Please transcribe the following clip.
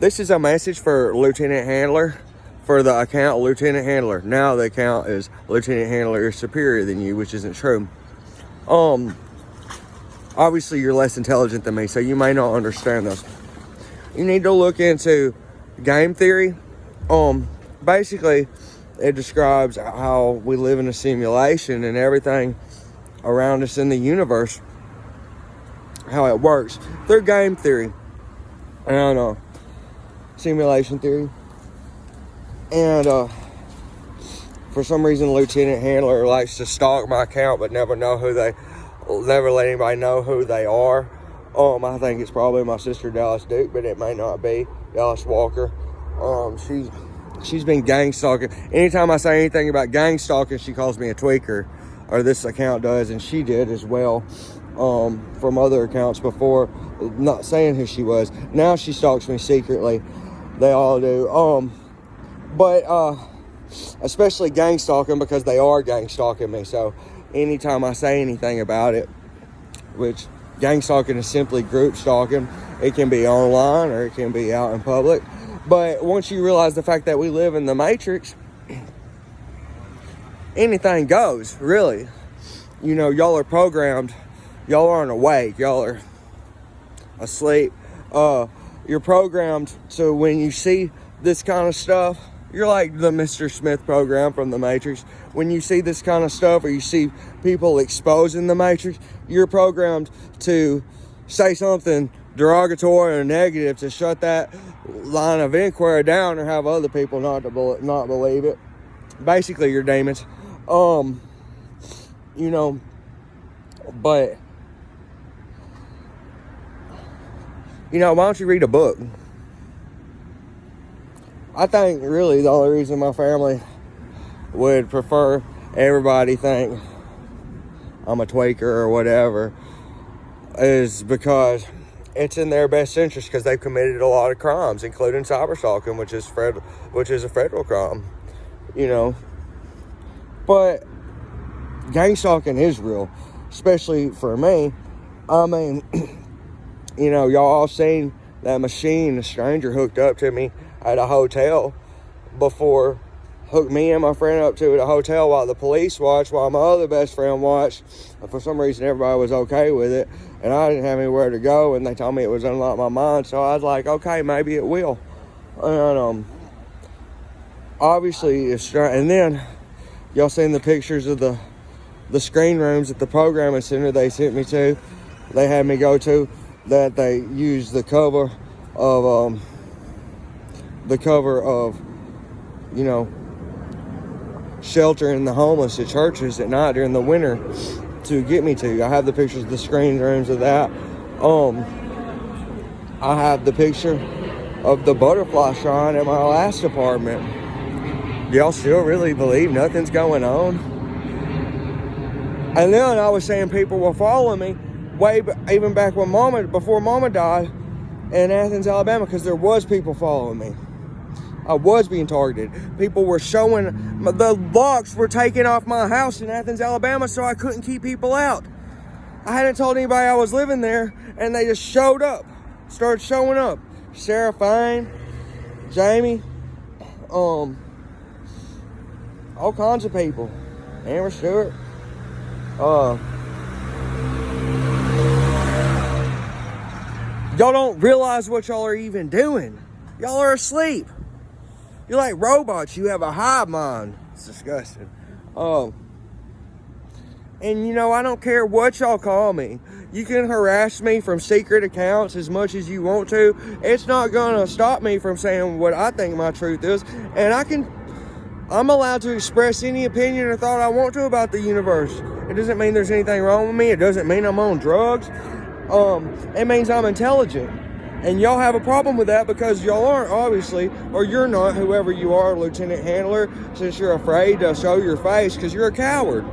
This is a message for Lieutenant Handler, for the account Lieutenant Handler. Now the account is Lieutenant Handler is superior than you, which isn't true. Obviously you're less intelligent than me, so you may not understand this. You need to look into game theory. Basically, it describes how we live in a simulation and everything around us in the universe, how it works through game theory and simulation theory. And for some reason, Lieutenant Handler likes to stalk my account, but never let anybody know who they are. I think it's probably my sister Dallas Duke, but it may not be Dallas Walker. She's been gang stalking. Anytime I say anything about gang stalking, she calls me a tweaker, or this account does, and she did as well from other accounts before, not saying who she was. Now she stalks me secretly. They all do. But especially gang stalking, because they are gang stalking me. So anytime I say anything about it, which gang stalking is simply group stalking, it can be online or it can be out in public. But once you realize the fact that we live in the Matrix, anything goes, really. You know, y'all are programmed. Y'all aren't awake. Y'all are asleep. You're programmed so when you see this kind of stuff, you're like the Mr. Smith program from the Matrix. When you see this kind of stuff, or you see people exposing the Matrix, you're programmed to say something derogatory or negative to shut that line of inquiry down, or have other people not believe it. Basically, you're demons. But why don't you read a book? I think really the only reason my family would prefer everybody think I'm a tweaker or whatever is because it's in their best interest, because they've committed a lot of crimes, including cyber stalking, which is a federal crime, But gang stalking is real, especially for me. I mean, y'all all seen that machine a stranger hooked up to me at a hotel before, hooked me and my friend up to at a hotel while the police watched, while my other best friend watched. And for some reason, everybody was okay with it, and I didn't have anywhere to go, and they told me it was unlock my mind, so I was like, okay, maybe it will. And obviously, and then y'all seen the pictures of the screen rooms at the programming center they sent me to, they had me go to, that they used the cover of sheltering the homeless at churches at night during the winter to get me to. I have the pictures of the screen rooms of that. I have the picture of the butterfly shrine at my last apartment. Do y'all still really believe nothing's going on? And then I was saying people were following me even back when before Mama died in Athens, Alabama, because there was people following me. I was being targeted. People were the locks were taken off my house in Athens, Alabama, so I couldn't keep people out. I hadn't told anybody I was living there, and they just started showing up. Sarah Fine, Jamie, all kinds of people. Amber Stewart. Y'all don't realize what y'all are even doing. Y'all are asleep. You're like robots. You have a hive mind. It's disgusting. And I don't care what y'all call me. You can harass me from secret accounts as much as you want to. It's not gonna stop me from saying what I think my truth is. And I'm allowed to express any opinion or thought I want to about the universe. It doesn't mean there's anything wrong with me. It doesn't mean I'm on drugs. It means I'm intelligent. And y'all have a problem with that because y'all aren't, obviously, or you're not, whoever you are, Lieutenant Handler, since you're afraid to show your face because you're a coward.